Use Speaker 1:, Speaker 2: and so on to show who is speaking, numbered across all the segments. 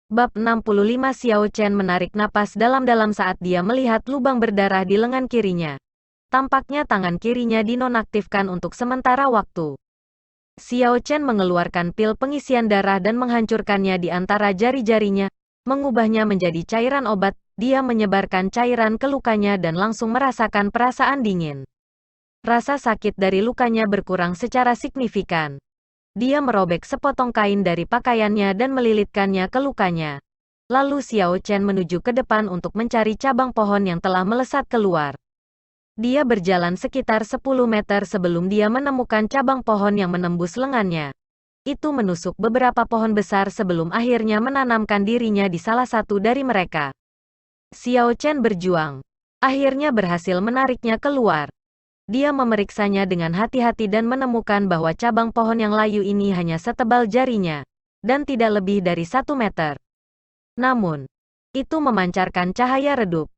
Speaker 1: Bab 65 Xiao Chen menarik napas dalam-dalam saat dia melihat lubang berdarah di lengan kirinya. Tampaknya tangan kirinya dinonaktifkan untuk sementara waktu. Xiao Chen mengeluarkan pil pengisian darah dan menghancurkannya di antara jari-jarinya, mengubahnya menjadi cairan obat. Dia menyebarkan cairan ke lukanya dan langsung merasakan perasaan dingin. Rasa sakit dari lukanya berkurang secara signifikan. Dia merobek sepotong kain dari pakaiannya dan melilitkannya ke lukanya. Lalu Xiao Chen menuju ke depan untuk mencari cabang pohon yang telah melesat keluar. Dia berjalan sekitar 10 meter sebelum dia menemukan cabang pohon yang menembus lengannya. Itu menusuk beberapa pohon besar sebelum akhirnya menanamkan dirinya di salah satu dari mereka. Xiao Chen berjuang. Akhirnya berhasil menariknya keluar. Dia memeriksanya dengan hati-hati dan menemukan bahwa cabang pohon yang layu ini hanya setebal jarinya, dan tidak lebih dari 1 meter. Namun, itu memancarkan cahaya redup.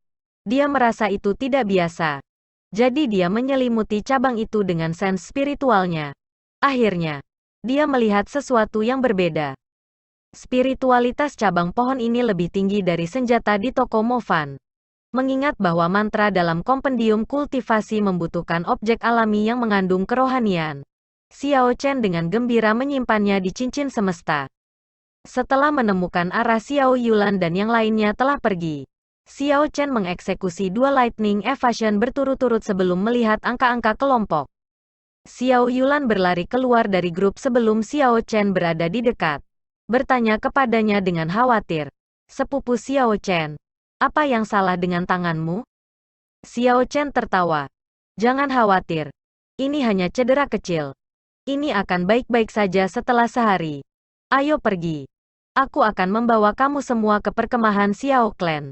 Speaker 1: Dia merasa itu tidak biasa. Jadi dia menyelimuti cabang itu dengan sens spiritualnya. Akhirnya, dia melihat sesuatu yang berbeda. Spiritualitas cabang pohon ini lebih tinggi dari senjata di toko Mofan. Mengingat bahwa mantra dalam kompendium kultivasi membutuhkan objek alami yang mengandung kerohanian, Xiao Chen dengan gembira menyimpannya di cincin semesta. Setelah menemukan arah Xiao Yulan dan yang lainnya telah pergi, Xiao Chen mengeksekusi 2 Lightning Evasion berturut-turut sebelum melihat angka-angka kelompok. Xiao Yulan berlari keluar dari grup sebelum Xiao Chen berada di dekat. Bertanya kepadanya dengan khawatir, "Sepupu Xiao Chen, apa yang salah dengan tanganmu?" Xiao Chen tertawa. "Jangan khawatir. Ini hanya cedera kecil. Ini akan baik-baik saja setelah sehari. Ayo pergi. Aku akan membawa kamu semua ke perkemahan Xiao Clan."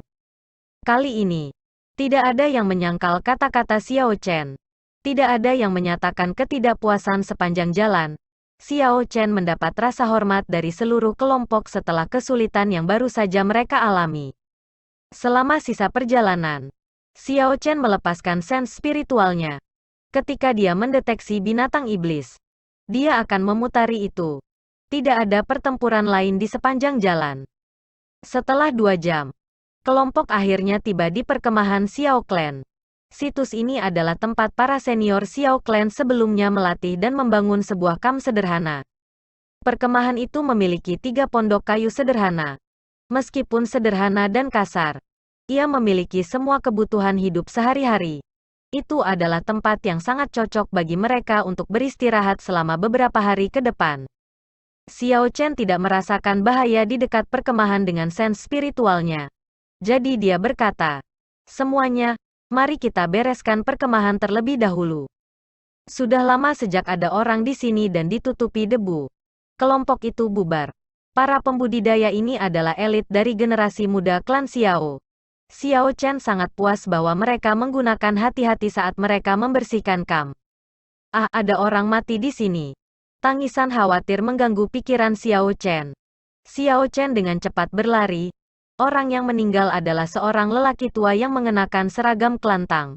Speaker 1: Kali ini, tidak ada yang menyangkal kata-kata Xiao Chen. Tidak ada yang menyatakan ketidakpuasan sepanjang jalan. Xiao Chen mendapat rasa hormat dari seluruh kelompok setelah kesulitan yang baru saja mereka alami. Selama sisa perjalanan, Xiao Chen melepaskan sens spiritualnya. Ketika dia mendeteksi binatang iblis, dia akan memutari itu. Tidak ada pertempuran lain di sepanjang jalan. Setelah 2 jam, kelompok akhirnya tiba di perkemahan Xiao Clan. Situs ini adalah tempat para senior Xiao Clan sebelumnya melatih dan membangun sebuah kamp sederhana. Perkemahan itu memiliki 3 pondok kayu sederhana. Meskipun sederhana dan kasar, ia memiliki semua kebutuhan hidup sehari-hari. Itu adalah tempat yang sangat cocok bagi mereka untuk beristirahat selama beberapa hari ke depan. Xiao Chen tidak merasakan bahaya di dekat perkemahan dengan sens spiritualnya. Jadi dia berkata, "Semuanya, mari kita bereskan perkemahan terlebih dahulu." Sudah lama sejak ada orang di sini dan ditutupi debu. Kelompok itu bubar. Para pembudidaya ini adalah elit dari generasi muda klan Xiao. Xiao Chen sangat puas bahwa mereka menggunakan hati-hati saat mereka membersihkan kamp. "Ah, ada orang mati di sini." Tangisan khawatir mengganggu pikiran Xiao Chen. Xiao Chen dengan cepat berlari. Orang yang meninggal adalah seorang lelaki tua yang mengenakan seragam kelantang.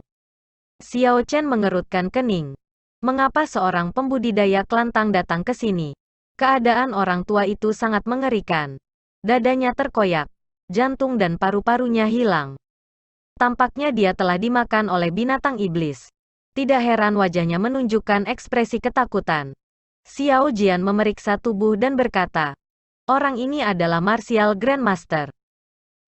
Speaker 1: Xiao Chen mengerutkan kening. Mengapa seorang pembudidaya kelantang datang ke sini? Keadaan orang tua itu sangat mengerikan. Dadanya terkoyak. Jantung dan paru-parunya hilang. Tampaknya dia telah dimakan oleh binatang iblis. Tidak heran wajahnya menunjukkan ekspresi ketakutan. Xiao Jian memeriksa tubuh dan berkata, "Orang ini adalah Martial Grandmaster."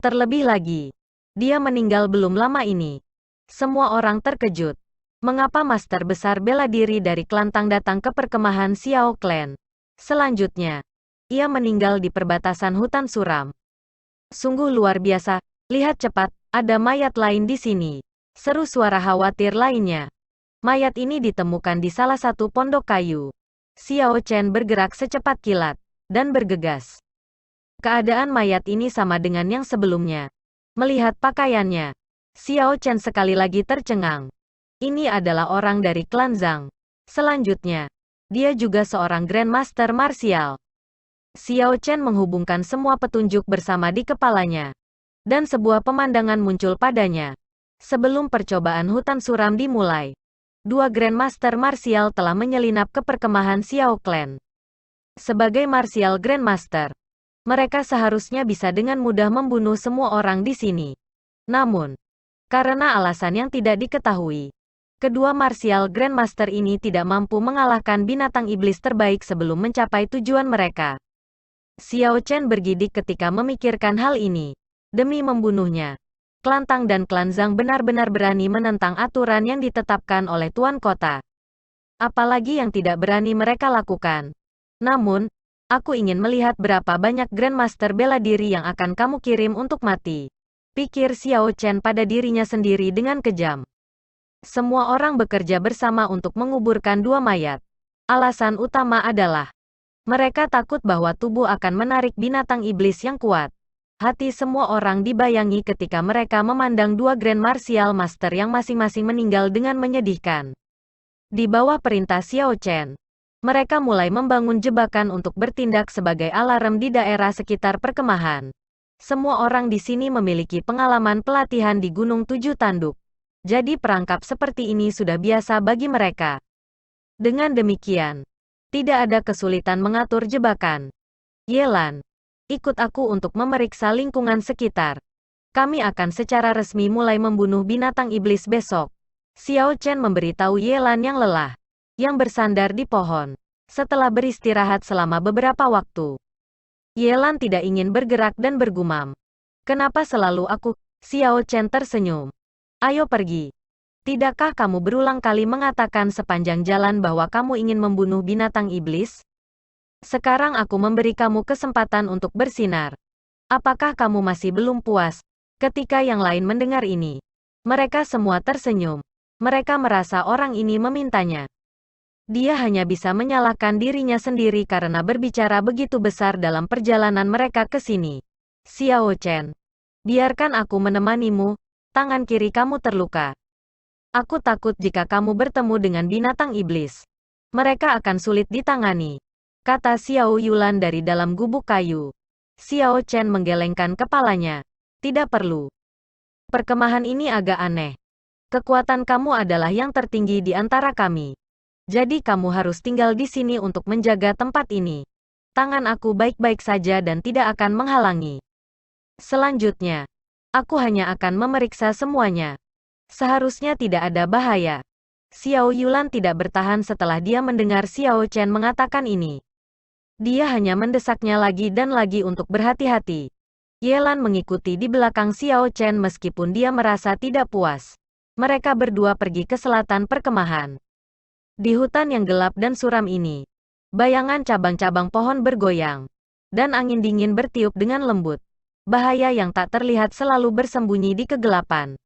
Speaker 1: Terlebih lagi, dia meninggal belum lama ini. Semua orang terkejut. Mengapa Master Besar bela diri dari kelantang datang ke perkemahan Xiao Clan? Selanjutnya, ia meninggal di perbatasan hutan suram. Sungguh luar biasa. Lihat cepat, ada mayat lain di sini. Seru suara khawatir lainnya. Mayat ini ditemukan di salah satu pondok kayu. Xiao Chen bergerak secepat kilat, dan bergegas. Keadaan mayat ini sama dengan yang sebelumnya. Melihat pakaiannya, Xiao Chen sekali lagi tercengang. Ini adalah orang dari klan Zhang. Selanjutnya, dia juga seorang Grandmaster Martial. Xiao Chen menghubungkan semua petunjuk bersama di kepalanya. Dan sebuah pemandangan muncul padanya. Sebelum percobaan hutan suram dimulai, 2 Grandmaster Martial telah menyelinap ke perkemahan Xiao Clan. Sebagai Martial Grandmaster, Mereka seharusnya bisa dengan mudah membunuh semua orang di sini. Namun, karena alasan yang tidak diketahui, kedua martial grandmaster ini tidak mampu mengalahkan binatang iblis terbaik sebelum mencapai tujuan mereka. Xiao Chen bergidik ketika memikirkan hal ini. Demi membunuhnya, klan Tang dan klan Zhang benar-benar berani menentang aturan yang ditetapkan oleh Tuan Kota. Apalagi yang tidak berani mereka lakukan. Namun, aku ingin melihat berapa banyak Grandmaster bela diri yang akan kamu kirim untuk mati. Pikir Xiao Chen pada dirinya sendiri dengan kejam. Semua orang bekerja bersama untuk menguburkan dua mayat. Alasan utama adalah, mereka takut bahwa tubuh akan menarik binatang iblis yang kuat. Hati semua orang dibayangi ketika mereka memandang dua Grand Martial Master yang masing-masing meninggal dengan menyedihkan. Di bawah perintah Xiao Chen, mereka mulai membangun jebakan untuk bertindak sebagai alarm di daerah sekitar perkemahan. Semua orang di sini memiliki pengalaman pelatihan di Gunung Tujuh Tanduk. Jadi perangkap seperti ini sudah biasa bagi mereka. Dengan demikian, tidak ada kesulitan mengatur jebakan. Yelan, ikut aku untuk memeriksa lingkungan sekitar. Kami akan secara resmi mulai membunuh binatang iblis besok. Xiao Chen memberitahu Yelan yang lelah, yang bersandar di pohon, setelah beristirahat selama beberapa waktu. Yelan tidak ingin bergerak dan bergumam. Kenapa selalu aku? Xiao Chen tersenyum. Ayo pergi. Tidakkah kamu berulang kali mengatakan sepanjang jalan bahwa kamu ingin membunuh binatang iblis? Sekarang aku memberi kamu kesempatan untuk bersinar. Apakah kamu masih belum puas? Ketika yang lain mendengar ini, mereka semua tersenyum. Mereka merasa orang ini memintanya. Dia hanya bisa menyalahkan dirinya sendiri karena berbicara begitu besar dalam perjalanan mereka ke sini. Xiao Chen, biarkan aku menemanimu, tangan kiri kamu terluka. Aku takut jika kamu bertemu dengan binatang iblis. Mereka akan sulit ditangani, kata Xiao Yulan dari dalam gubuk kayu. Xiao Chen menggelengkan kepalanya. Tidak perlu. Perkemahan ini agak aneh. Kekuatan kamu adalah yang tertinggi di antara kami. Jadi kamu harus tinggal di sini untuk menjaga tempat ini. Tangan aku baik-baik saja dan tidak akan menghalangi. Selanjutnya, aku hanya akan memeriksa semuanya. Seharusnya tidak ada bahaya. Xiao Yulan tidak bertahan setelah dia mendengar Xiao Chen mengatakan ini. Dia hanya mendesaknya lagi dan lagi untuk berhati-hati. Yelan mengikuti di belakang Xiao Chen meskipun dia merasa tidak puas. Mereka berdua pergi ke selatan perkemahan. Di hutan yang gelap dan suram ini, bayangan cabang-cabang pohon bergoyang, dan angin dingin bertiup dengan lembut. Bahaya yang tak terlihat selalu bersembunyi di kegelapan.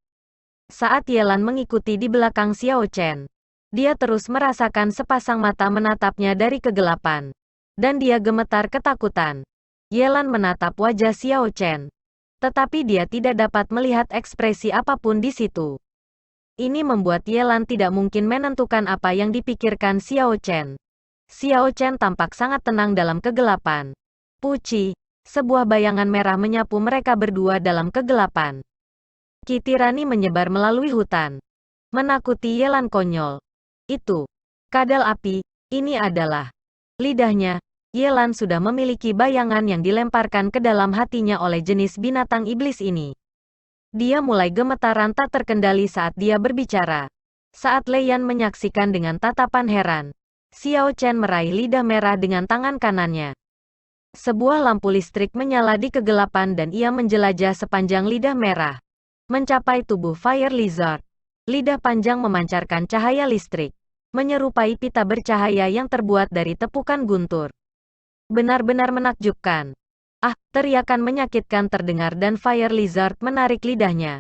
Speaker 1: Saat Yelan mengikuti di belakang Xiao Chen, dia terus merasakan sepasang mata menatapnya dari kegelapan. Dan dia gemetar ketakutan. Yelan menatap wajah Xiao Chen, tetapi dia tidak dapat melihat ekspresi apapun di situ. Ini membuat Yelan tidak mungkin menentukan apa yang dipikirkan Xiao Chen. Xiao Chen tampak sangat tenang dalam kegelapan. Puci, sebuah bayangan merah menyapu mereka berdua dalam kegelapan. Ki tirani menyebar melalui hutan, menakuti Yelan konyol. Itu, kadal api, ini adalah lidahnya. Yelan sudah memiliki bayangan yang dilemparkan ke dalam hatinya oleh jenis binatang iblis ini. Dia mulai gemetaran tak terkendali saat dia berbicara. Saat Lei Yan menyaksikan dengan tatapan heran, Xiao Chen meraih lidah merah dengan tangan kanannya. Sebuah lampu listrik menyala di kegelapan dan ia menjelajah sepanjang lidah merah, mencapai tubuh Fire Lizard. Lidah panjang memancarkan cahaya listrik, menyerupai pita bercahaya yang terbuat dari tepukan guntur. Benar-benar menakjubkan. Ah, teriakan menyakitkan terdengar dan Fire Lizard menarik lidahnya.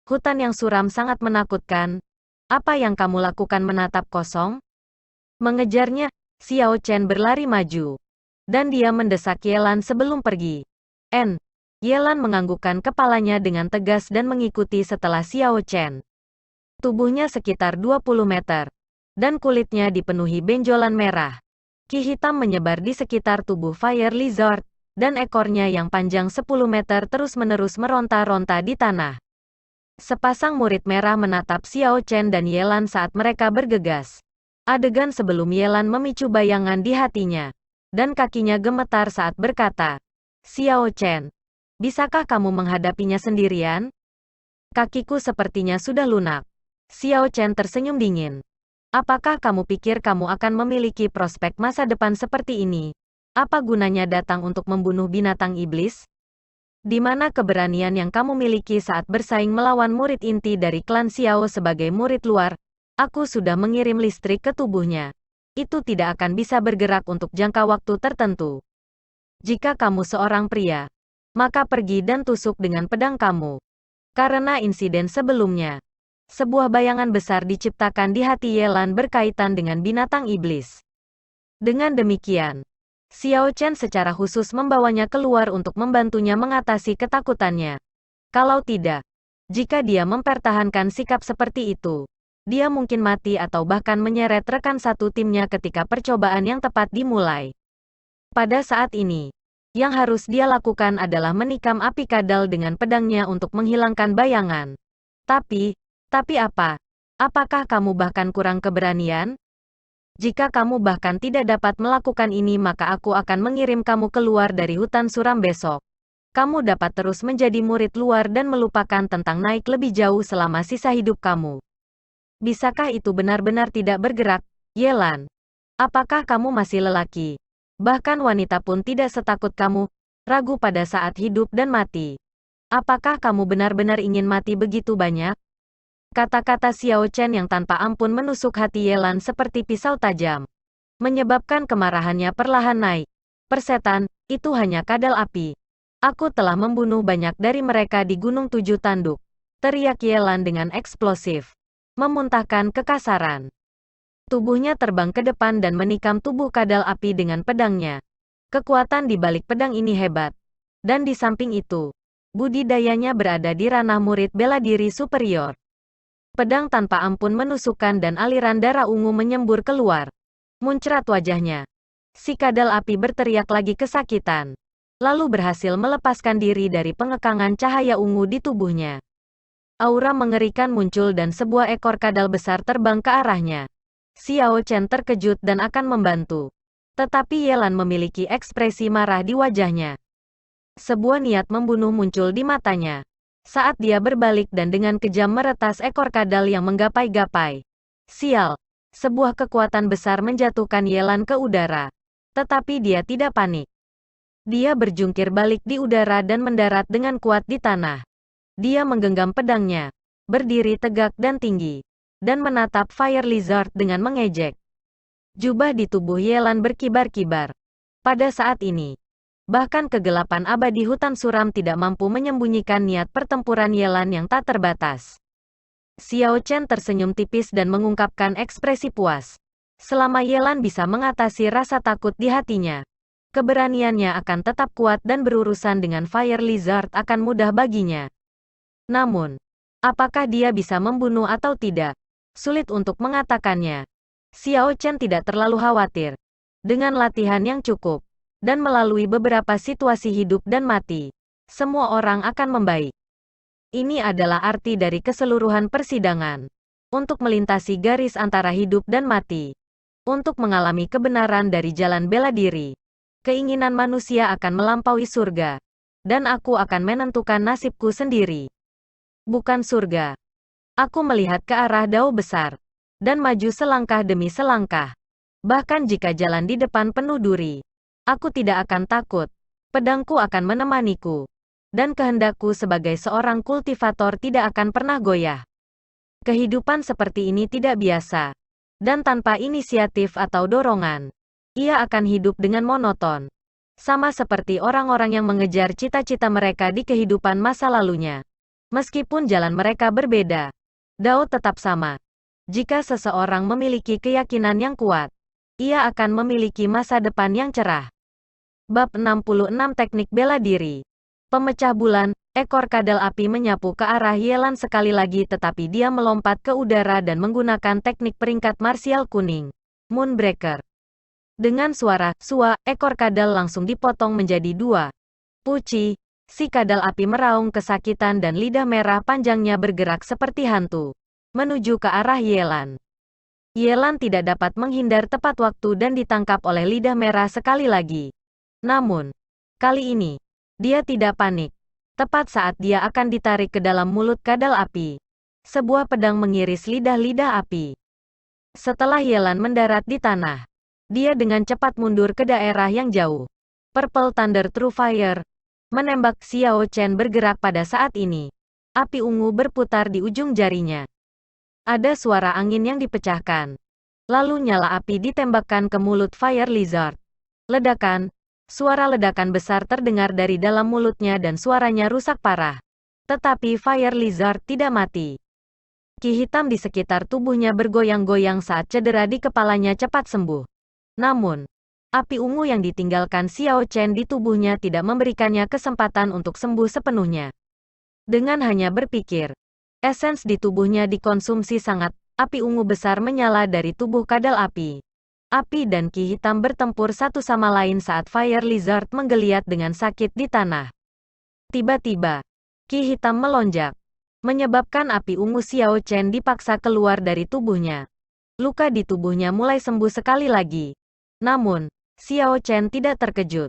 Speaker 1: Hutan yang suram sangat menakutkan. Apa yang kamu lakukan menatap kosong? Mengejarnya, Xiao Chen berlari maju. Dan dia mendesak Yelan sebelum pergi. Yelan menganggukkan kepalanya dengan tegas dan mengikuti setelah Xiao Chen. Tubuhnya sekitar 20 meter. Dan kulitnya dipenuhi benjolan merah. Ki hitam menyebar di sekitar tubuh Fire Lizard. Dan ekornya yang panjang 10 meter terus-menerus meronta-ronta di tanah. Sepasang murid merah menatap Xiao Chen dan Yelan saat mereka bergegas. Adegan sebelum Yelan memicu bayangan di hatinya. Dan kakinya gemetar saat berkata, Xiao Chen, bisakah kamu menghadapinya sendirian? Kakiku sepertinya sudah lunak. Xiao Chen tersenyum dingin. Apakah kamu pikir kamu akan memiliki prospek masa depan seperti ini? Apa gunanya datang untuk membunuh binatang iblis? Di mana keberanian yang kamu miliki saat bersaing melawan murid inti dari klan Xiao sebagai murid luar? Aku sudah mengirim listrik ke tubuhnya. Itu tidak akan bisa bergerak untuk jangka waktu tertentu. Jika kamu seorang pria, maka pergi dan tusuk dengan pedang kamu. Karena insiden sebelumnya, sebuah bayangan besar diciptakan di hati Yelan berkaitan dengan binatang iblis. Dengan demikian, Xiao Chen secara khusus membawanya keluar untuk membantunya mengatasi ketakutannya. Kalau tidak, jika dia mempertahankan sikap seperti itu, dia mungkin mati atau bahkan menyeret rekan satu timnya ketika percobaan yang tepat dimulai. Pada saat ini, yang harus dia lakukan adalah menikam api kadal dengan pedangnya untuk menghilangkan bayangan. Tapi apa? Apakah kamu bahkan kurang keberanian? Jika kamu bahkan tidak dapat melakukan ini, maka aku akan mengirim kamu keluar dari hutan suram besok. Kamu dapat terus menjadi murid luar dan melupakan tentang naik lebih jauh selama sisa hidup kamu. Bisakah itu benar-benar tidak bergerak, Yelan? Apakah kamu masih lelaki? Bahkan wanita pun tidak setakut kamu, ragu pada saat hidup dan mati. Apakah kamu benar-benar ingin mati begitu banyak? Kata-kata Xiao Chen yang tanpa ampun menusuk hati Yelan seperti pisau tajam, menyebabkan kemarahannya perlahan naik. Persetan, itu hanya kadal api. Aku telah membunuh banyak dari mereka di Gunung Tujuh Tanduk, teriak Yelan dengan eksplosif, memuntahkan kekasaran. Tubuhnya terbang ke depan dan menikam tubuh kadal api dengan pedangnya. Kekuatan di balik pedang ini hebat. Dan di samping itu, budidayanya berada di ranah murid bela diri superior. Pedang tanpa ampun menusukkan dan aliran darah ungu menyembur keluar. Muncrat wajahnya. Si kadal api berteriak lagi kesakitan. Lalu berhasil melepaskan diri dari pengekangan cahaya ungu di tubuhnya. Aura mengerikan muncul dan sebuah ekor kadal besar terbang ke arahnya. Xiao Chen terkejut dan akan membantu. Tetapi Yelan memiliki ekspresi marah di wajahnya. Sebuah niat membunuh muncul di matanya. Saat dia berbalik dan dengan kejam meretas ekor kadal yang menggapai-gapai. Sial! Sebuah kekuatan besar menjatuhkan Yelan ke udara. Tetapi dia tidak panik. Dia berjungkir balik di udara dan mendarat dengan kuat di tanah. Dia menggenggam pedangnya, berdiri tegak dan tinggi, dan menatap Fire Lizard dengan mengejek. Jubah di tubuh Yelan berkibar-kibar. Pada saat ini, bahkan kegelapan abadi hutan suram tidak mampu menyembunyikan niat pertempuran Yelan yang tak terbatas. Xiao Chen tersenyum tipis dan mengungkapkan ekspresi puas. Selama Yelan bisa mengatasi rasa takut di hatinya, keberaniannya akan tetap kuat dan berurusan dengan Fire Lizard akan mudah baginya. Namun, apakah dia bisa membunuh atau tidak? Sulit untuk mengatakannya. Xiao Chen tidak terlalu khawatir. Dengan latihan yang cukup, dan melalui beberapa situasi hidup dan mati, semua orang akan membaik. Ini adalah arti dari keseluruhan persidangan. Untuk melintasi garis antara hidup dan mati. Untuk mengalami kebenaran dari jalan bela diri. Keinginan manusia akan melampaui surga. Dan aku akan menentukan nasibku sendiri. Bukan surga. Aku melihat ke arah dao besar, dan maju selangkah demi selangkah. Bahkan jika jalan di depan penuh duri, aku tidak akan takut. Pedangku akan menemaniku. Dan kehendakku sebagai seorang kultivator tidak akan pernah goyah. Kehidupan seperti ini tidak biasa. Dan tanpa inisiatif atau dorongan, ia akan hidup dengan monoton. Sama seperti orang-orang yang mengejar cita-cita mereka di kehidupan masa lalunya. Meskipun jalan mereka berbeda, dao tetap sama. Jika seseorang memiliki keyakinan yang kuat, ia akan memiliki masa depan yang cerah. Bab 66 Teknik Bela Diri. Pemecah bulan, ekor kadal api menyapu ke arah Yelan sekali lagi tetapi dia melompat ke udara dan menggunakan teknik peringkat marsial kuning, Moonbreaker. Dengan suara "sua", ekor kadal langsung dipotong menjadi dua. Puci, si kadal api meraung kesakitan dan lidah merah panjangnya bergerak seperti hantu, menuju ke arah Yelan. Yelan tidak dapat menghindar tepat waktu dan ditangkap oleh lidah merah sekali lagi. Namun, kali ini, Dia tidak panik. Tepat saat dia akan ditarik ke dalam mulut kadal api, sebuah pedang mengiris lidah-lidah api. Setelah Yelan mendarat di tanah, dia dengan cepat mundur ke daerah yang jauh. Purple Thunder True Fire menembak. Xiao Chen bergerak pada saat ini. Api ungu berputar di ujung jarinya. Ada suara angin yang dipecahkan. Lalu nyala api ditembakkan ke mulut Fire Lizard. Ledakan. Suara ledakan besar terdengar dari dalam mulutnya dan suaranya rusak parah. Tetapi Fire Lizard tidak mati. Ki hitam di sekitar tubuhnya bergoyang-goyang saat cedera di kepalanya cepat sembuh. Namun, api ungu yang ditinggalkan Xiao Chen di tubuhnya tidak memberikannya kesempatan untuk sembuh sepenuhnya. Dengan hanya berpikir, esens di tubuhnya dikonsumsi sangat, api ungu besar menyala dari tubuh kadal api. Api dan Ki hitam bertempur satu sama lain saat Fire Lizard menggeliat dengan sakit di tanah. Tiba-tiba, Ki hitam melonjak, menyebabkan api ungu Xiao Chen dipaksa keluar dari tubuhnya. Luka di tubuhnya mulai sembuh sekali lagi. Namun, Xiao Chen tidak terkejut.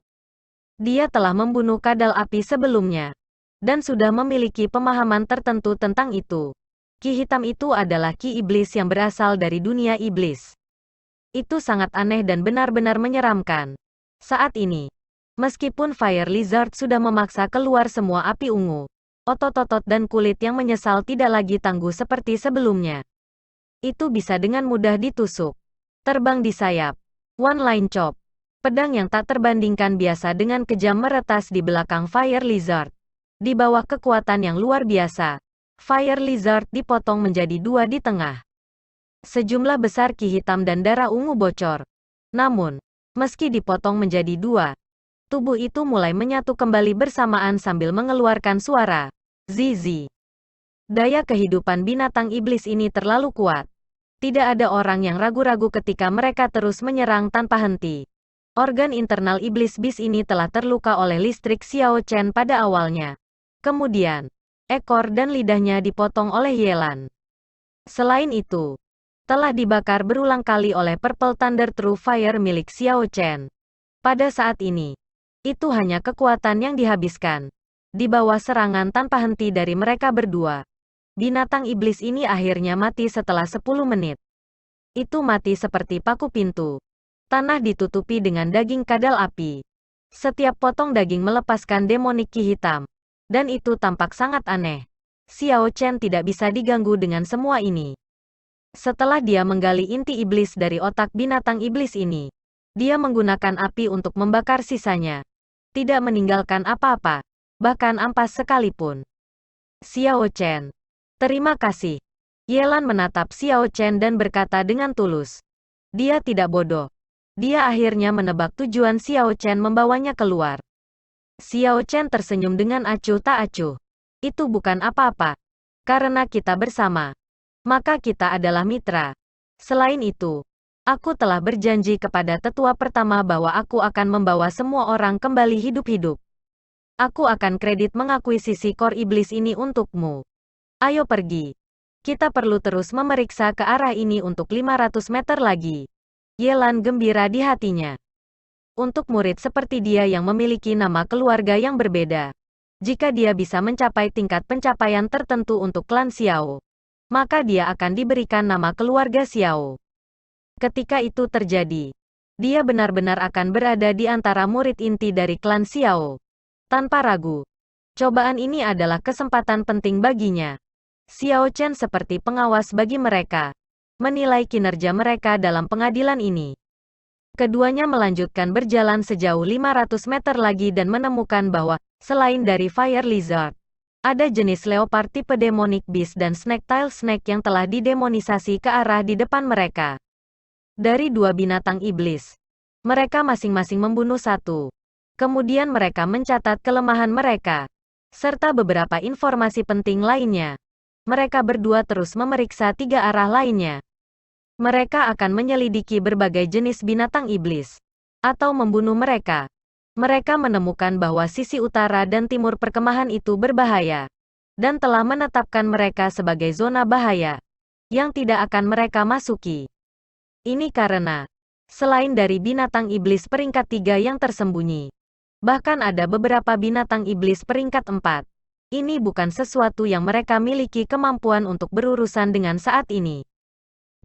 Speaker 1: Dia telah membunuh kadal api sebelumnya, dan sudah memiliki pemahaman tertentu tentang itu. Ki hitam itu adalah ki iblis yang berasal dari dunia iblis. Itu sangat aneh dan benar-benar menyeramkan. Saat ini, meskipun Fire Lizard sudah memaksa keluar semua api ungu, otot-otot dan kulit yang menyesal tidak lagi tangguh seperti sebelumnya. Itu bisa dengan mudah ditusuk. Terbang di sayap. One Line Chop. Pedang yang tak terbandingkan biasa dengan kejam meretas di belakang Fire Lizard. Di bawah kekuatan yang luar biasa, Fire Lizard dipotong menjadi dua di tengah. Sejumlah besar ki hitam dan darah ungu bocor. Namun, meski dipotong menjadi dua, tubuh itu mulai menyatu kembali bersamaan sambil mengeluarkan suara. Zizi. Daya kehidupan binatang iblis ini terlalu kuat. Tidak ada orang yang ragu-ragu ketika mereka terus menyerang tanpa henti. Organ internal iblis bis ini telah terluka oleh listrik Xiao Chen pada awalnya. Kemudian, ekor dan lidahnya dipotong oleh Yelan. Selain itu, telah dibakar berulang kali oleh Purple Thunder True Fire milik Xiao Chen. Pada saat ini, itu hanya kekuatan yang dihabiskan. Di bawah serangan tanpa henti dari mereka berdua, binatang iblis ini akhirnya mati setelah 10 menit. Itu mati seperti paku pintu. Tanah ditutupi dengan daging kadal api. Setiap potong daging melepaskan demonik ki hitam. Dan itu tampak sangat aneh. Xiao Chen tidak bisa diganggu dengan semua ini. Setelah dia menggali inti iblis dari otak binatang iblis ini, dia menggunakan api untuk membakar sisanya. Tidak meninggalkan apa-apa, bahkan ampas sekalipun. Xiao Chen. Terima kasih. Yelan menatap Xiao Chen dan berkata dengan tulus. Dia tidak bodoh. Dia akhirnya menebak tujuan Xiao Chen membawanya keluar. Xiao Chen tersenyum dengan acuh tak acuh. Itu bukan apa-apa. Karena kita bersama, maka kita adalah mitra. Selain itu, aku telah berjanji kepada tetua pertama bahwa aku akan membawa semua orang kembali hidup-hidup. Aku akan kredit mengakuisisi kor iblis ini untukmu. Ayo pergi. Kita perlu terus memeriksa ke arah ini untuk 500 meter lagi. Yelan gembira di hatinya. Untuk murid seperti dia yang memiliki nama keluarga yang berbeda, jika dia bisa mencapai tingkat pencapaian tertentu untuk klan Xiao, maka dia akan diberikan nama keluarga Xiao. Ketika itu terjadi, dia benar-benar akan berada di antara murid inti dari klan Xiao. Tanpa ragu, cobaan ini adalah kesempatan penting baginya. Xiao Chen seperti pengawas bagi mereka, menilai kinerja mereka dalam pengadilan ini. Keduanya melanjutkan berjalan sejauh 500 meter lagi dan menemukan bahwa, selain dari Fire Lizard, ada jenis leopard tipe demonic beast dan snake-tail snake yang telah didemonisasi ke arah di depan mereka. Dari dua binatang iblis, mereka masing-masing membunuh satu. Kemudian mereka mencatat kelemahan mereka, serta beberapa informasi penting lainnya. Mereka berdua terus memeriksa 3 arah lainnya. Mereka akan menyelidiki berbagai jenis binatang iblis, atau membunuh mereka. Mereka menemukan bahwa sisi utara dan timur perkemahan itu berbahaya, dan telah menetapkan mereka sebagai zona bahaya, yang tidak akan mereka masuki. Ini karena, selain dari binatang iblis peringkat 3 yang tersembunyi, Bahkan ada beberapa binatang iblis peringkat 4. Ini bukan sesuatu yang mereka miliki kemampuan untuk berurusan dengan saat ini.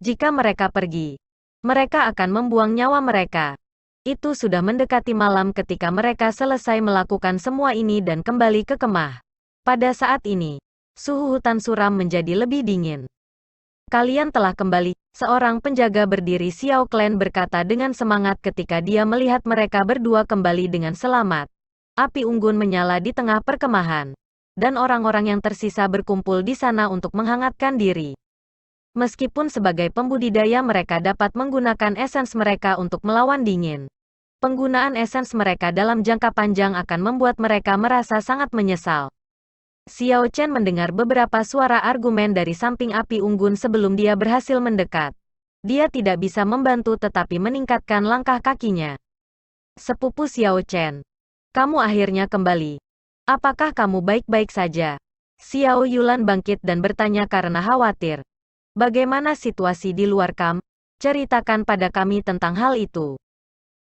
Speaker 1: Jika mereka pergi, mereka akan membuang nyawa mereka. Itu sudah mendekati malam ketika mereka selesai melakukan semua ini dan kembali ke kemah. Pada saat ini, suhu hutan suram menjadi lebih dingin. Kalian telah kembali, seorang penjaga berdiri Xiao Clan berkata dengan semangat ketika dia melihat mereka berdua kembali dengan selamat. Api unggun menyala di tengah perkemahan, dan orang-orang yang tersisa berkumpul di sana untuk menghangatkan diri. Meskipun sebagai pembudidaya mereka dapat menggunakan esens mereka untuk melawan dingin, penggunaan esens mereka dalam jangka panjang akan membuat mereka merasa sangat menyesal. Xiao Chen mendengar beberapa suara argumen dari samping api unggun sebelum dia berhasil mendekat. Dia tidak bisa membantu tetapi meningkatkan langkah kakinya. Sepupu Xiao Chen, kamu akhirnya kembali. Apakah kamu baik-baik saja? Xiao Yulan bangkit dan bertanya karena khawatir. Bagaimana situasi di luar kamp? Ceritakan pada kami tentang hal itu.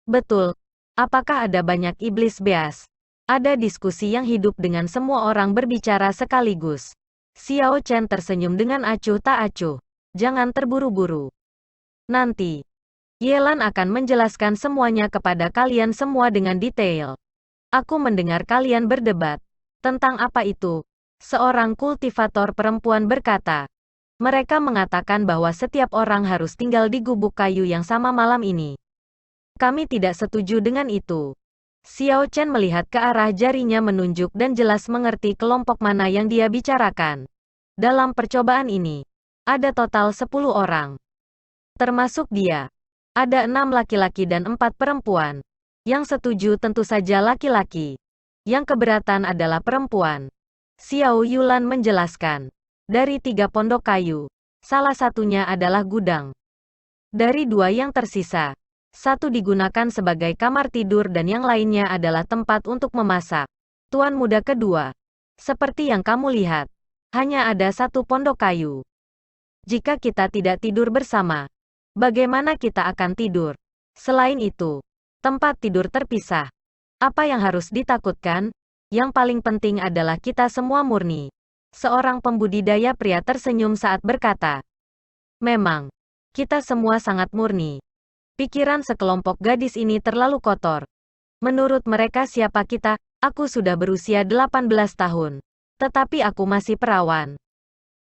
Speaker 1: Betul. Apakah ada banyak iblis beas? Ada diskusi yang hidup dengan semua orang berbicara sekaligus. Xiao Chen tersenyum dengan acuh tak acuh. Jangan terburu-buru. Nanti, Yelan akan menjelaskan semuanya kepada kalian semua dengan detail. Aku mendengar kalian berdebat. Tentang apa itu? Seorang kultivator perempuan berkata. Mereka mengatakan bahwa setiap orang harus tinggal di gubuk kayu yang sama malam ini. Kami tidak setuju dengan itu. Xiao Chen melihat ke arah jarinya menunjuk dan jelas mengerti kelompok mana yang dia bicarakan. Dalam percobaan ini, ada total 10 orang. Termasuk dia. Ada 6 laki-laki dan 4 perempuan. Yang setuju tentu saja laki-laki. Yang keberatan adalah perempuan. Xiao Yulan menjelaskan. Dari 3 pondok kayu, salah satunya adalah gudang. Dari 2 yang tersisa, 1 digunakan sebagai kamar tidur dan yang lainnya adalah tempat untuk memasak. Tuan muda kedua, seperti yang kamu lihat, hanya ada 1 pondok kayu. Jika kita tidak tidur bersama, bagaimana kita akan tidur? Selain itu, tempat tidur terpisah. Apa yang harus ditakutkan? Yang paling penting adalah kita semua murni. Seorang pembudidaya pria tersenyum saat berkata, memang, kita semua sangat murni. Pikiran sekelompok gadis ini terlalu kotor. Menurut mereka siapa kita? Aku sudah berusia 18 tahun. Tetapi aku masih perawan.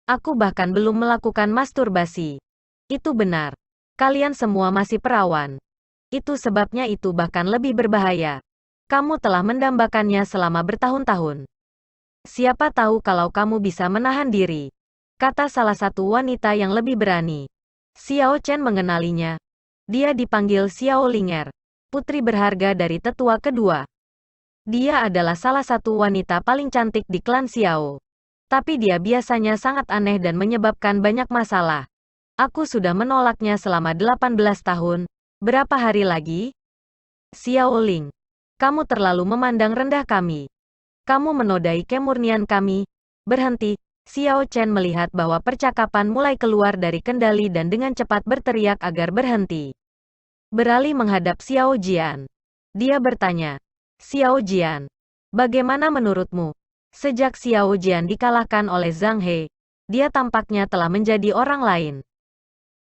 Speaker 1: Aku bahkan belum melakukan masturbasi. Itu benar. Kalian semua masih perawan. Itu sebabnya itu bahkan lebih berbahaya. Kamu telah mendambakannya selama bertahun-tahun. Siapa tahu kalau kamu bisa menahan diri, kata salah satu wanita yang lebih berani. Xiao Chen mengenalinya. Dia dipanggil Xiao Linger, putri berharga dari tetua kedua. Dia adalah salah satu wanita paling cantik di klan Xiao. Tapi dia biasanya sangat aneh dan menyebabkan banyak masalah. Aku sudah menolaknya selama 18 tahun. Berapa hari lagi? Xiao Ling, kamu terlalu memandang rendah kami. Kamu menodai kemurnian kami. Berhenti. Xiao Chen melihat bahwa percakapan mulai keluar dari kendali dan dengan cepat berteriak agar berhenti. Beralih menghadap Xiao Jian. Dia bertanya, Xiao Jian, bagaimana menurutmu? Sejak Xiao Jian dikalahkan oleh Zhang He, dia tampaknya telah menjadi orang lain.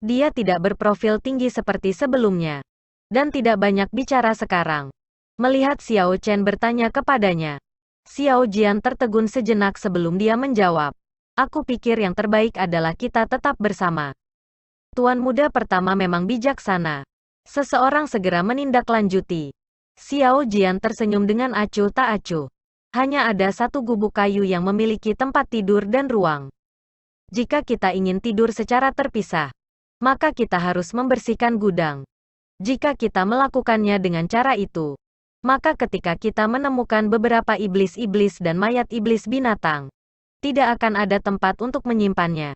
Speaker 1: Dia tidak berprofil tinggi seperti sebelumnya. Dan tidak banyak bicara sekarang. Melihat Xiao Chen bertanya kepadanya, Xiao Jian tertegun sejenak sebelum dia menjawab. Aku pikir yang terbaik adalah kita tetap bersama. Tuan muda pertama memang bijaksana. Seseorang segera menindaklanjuti. Xiao Jian tersenyum dengan acuh tak acuh. Hanya ada 1 gubuk kayu yang memiliki tempat tidur dan ruang. Jika kita ingin tidur secara terpisah, maka kita harus membersihkan gudang. Jika kita melakukannya dengan cara itu, maka ketika kita menemukan beberapa iblis-iblis dan mayat iblis binatang, tidak akan ada tempat untuk menyimpannya.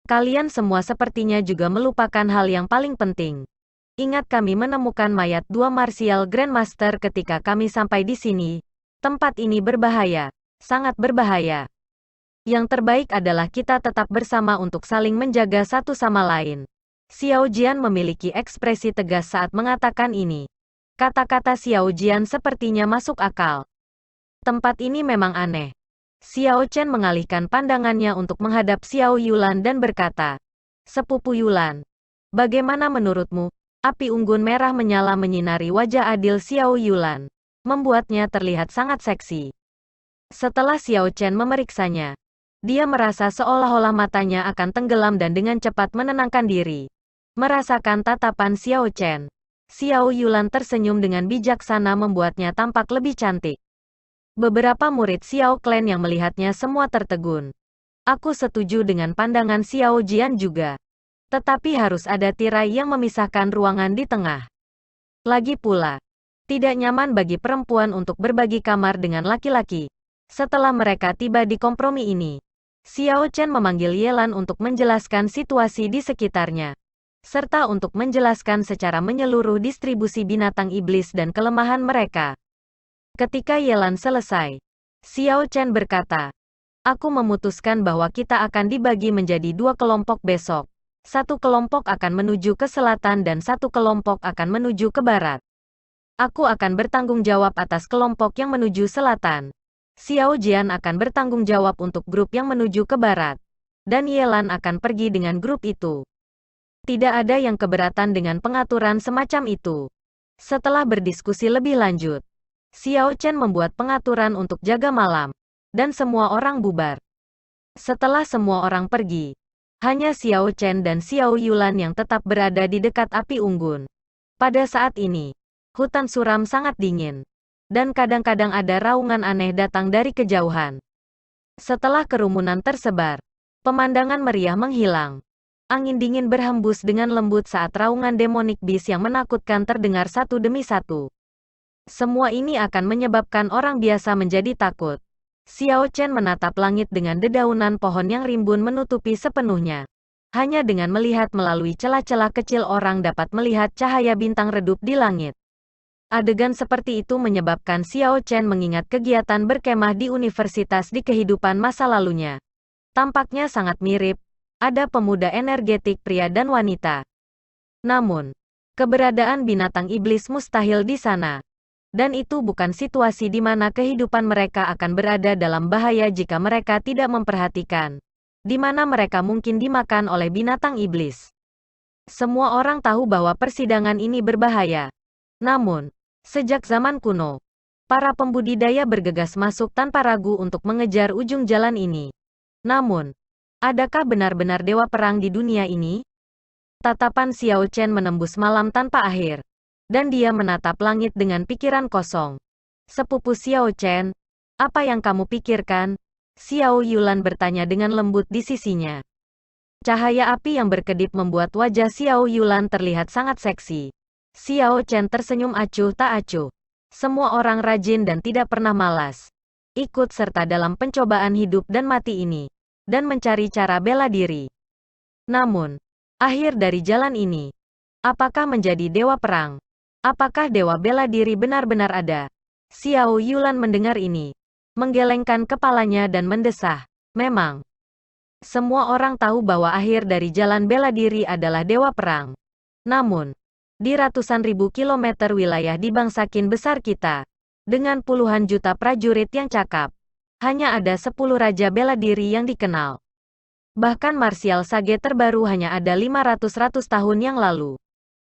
Speaker 1: Kalian semua sepertinya juga melupakan hal yang paling penting. Ingat kami menemukan mayat 2 Martial Grandmaster ketika kami sampai di sini. Tempat ini berbahaya, sangat berbahaya. Yang terbaik adalah kita tetap bersama untuk saling menjaga satu sama lain. Xiao Jian memiliki ekspresi tegas saat mengatakan ini. Kata-kata Xiao Jian sepertinya masuk akal. Tempat ini memang aneh. Xiao Chen mengalihkan pandangannya untuk menghadap Xiao Yulan dan berkata, "Sepupu Yulan, bagaimana menurutmu?" Api unggun merah menyala menyinari wajah adil Xiao Yulan, membuatnya terlihat sangat seksi. Setelah Xiao Chen memeriksanya, dia merasa seolah-olah matanya akan tenggelam dan dengan cepat menenangkan diri. Merasakan tatapan Xiao Chen, Xiao Yulan tersenyum dengan bijaksana membuatnya tampak lebih cantik. Beberapa murid Xiao Clan yang melihatnya semua tertegun. Aku setuju dengan pandangan Xiao Jian juga. Tetapi harus ada tirai yang memisahkan ruangan di tengah. Lagi pula, tidak nyaman bagi perempuan untuk berbagi kamar dengan laki-laki. Setelah mereka tiba di kompromi ini, Xiao Chen memanggil Yelan untuk menjelaskan situasi di sekitarnya, serta untuk menjelaskan secara menyeluruh distribusi binatang iblis dan kelemahan mereka. Ketika Yelan selesai, Xiao Chen berkata, "Aku memutuskan bahwa kita akan dibagi menjadi dua kelompok besok. Satu kelompok akan menuju ke selatan dan satu kelompok akan menuju ke barat. Aku akan bertanggung jawab atas kelompok yang menuju selatan. Xiao Jian akan bertanggung jawab untuk grup yang menuju ke barat. Dan Yelan akan pergi dengan grup itu." Tidak ada yang keberatan dengan pengaturan semacam itu. Setelah berdiskusi lebih lanjut, Xiao Chen membuat pengaturan untuk jaga malam, dan semua orang bubar. Setelah semua orang pergi, hanya Xiao Chen dan Xiao Yulan yang tetap berada di dekat api unggun. Pada saat ini, hutan suram sangat dingin, dan kadang-kadang ada raungan aneh datang dari kejauhan. Setelah kerumunan tersebar, pemandangan meriah menghilang. Angin dingin berhembus dengan lembut saat raungan demonik bis yang menakutkan terdengar satu demi satu. Semua ini akan menyebabkan orang biasa menjadi takut. Xiao Chen menatap langit dengan dedaunan pohon yang rimbun menutupi sepenuhnya. Hanya dengan melihat melalui celah-celah kecil orang dapat melihat cahaya bintang redup di langit. Adegan seperti itu menyebabkan Xiao Chen mengingat kegiatan berkemah di universitas di kehidupan masa lalunya. Tampaknya sangat mirip. Ada pemuda energetik pria dan wanita. Namun, keberadaan binatang iblis mustahil di sana. Dan itu bukan situasi di mana kehidupan mereka akan berada dalam bahaya jika mereka tidak memperhatikan, di mana mereka mungkin dimakan oleh binatang iblis. Semua orang tahu bahwa persidangan ini berbahaya. Namun, sejak zaman kuno, para pembudidaya bergegas masuk tanpa ragu untuk mengejar ujung jalan ini. Namun, adakah benar-benar dewa perang di dunia ini? Tatapan Xiao Chen menembus malam tanpa akhir. Dan dia menatap langit dengan pikiran kosong. "Sepupu Xiao Chen, apa yang kamu pikirkan?" Xiao Yulan bertanya dengan lembut di sisinya. Cahaya api yang berkedip membuat wajah Xiao Yulan terlihat sangat seksi. Xiao Chen tersenyum acuh tak acuh. Semua orang rajin dan tidak pernah malas. Ikut serta dalam pencobaan hidup dan mati ini. Dan mencari cara bela diri. Namun, akhir dari jalan ini, apakah menjadi dewa perang? Apakah dewa bela diri benar-benar ada? Xiao Yulan mendengar ini, menggelengkan kepalanya dan mendesah. Memang, semua orang tahu bahwa akhir dari jalan bela diri adalah dewa perang. Namun, di ratusan ribu kilometer wilayah di bangsa Qin besar kita, dengan puluhan juta prajurit yang cakap, hanya ada 10 raja bela diri yang dikenal. Bahkan martial sage terbaru hanya ada 500 tahun yang lalu.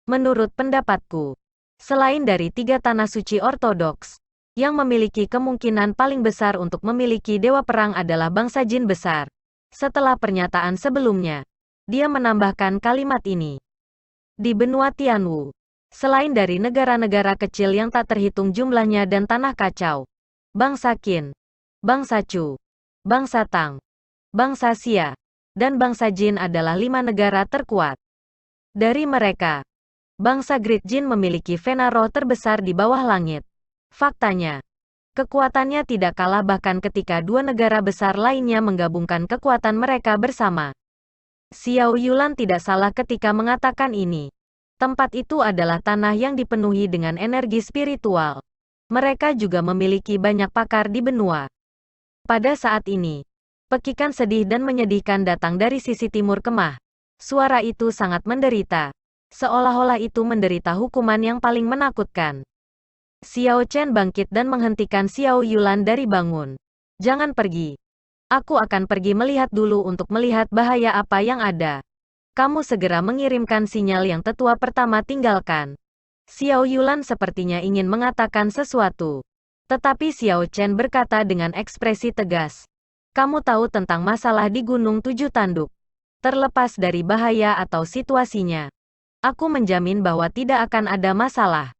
Speaker 1: Menurut pendapatku, selain dari 3 tanah suci ortodoks, yang memiliki kemungkinan paling besar untuk memiliki dewa perang adalah bangsa jin besar. Setelah pernyataan sebelumnya, dia menambahkan kalimat ini. Di benua Tianwu, selain dari negara-negara kecil yang tak terhitung jumlahnya dan tanah kacau, bangsa Qin, bangsa Chu, bangsa Tang, bangsa Xia, dan bangsa Jin adalah 5 negara terkuat. Dari mereka, bangsa Great Jin memiliki vena roh terbesar di bawah langit. Faktanya, kekuatannya tidak kalah bahkan ketika 2 negara besar lainnya menggabungkan kekuatan mereka bersama. Xiao Yulan tidak salah ketika mengatakan ini. Tempat itu adalah tanah yang dipenuhi dengan energi spiritual. Mereka juga memiliki banyak pakar di benua. Pada saat ini, pekikan sedih dan menyedihkan datang dari sisi timur kemah. Suara itu sangat menderita. Seolah-olah itu menderita hukuman yang paling menakutkan. Xiao Chen bangkit dan menghentikan Xiao Yulan dari bangun. Jangan pergi. Aku akan pergi melihat dulu untuk melihat bahaya apa yang ada. Kamu segera mengirimkan sinyal yang tetua pertama tinggalkan. Xiao Yulan sepertinya ingin mengatakan sesuatu. Tetapi Xiao Chen berkata dengan ekspresi tegas. Kamu tahu tentang masalah di Gunung Tujuh Tanduk. Terlepas dari bahaya atau situasinya. Aku menjamin bahwa tidak akan ada masalah.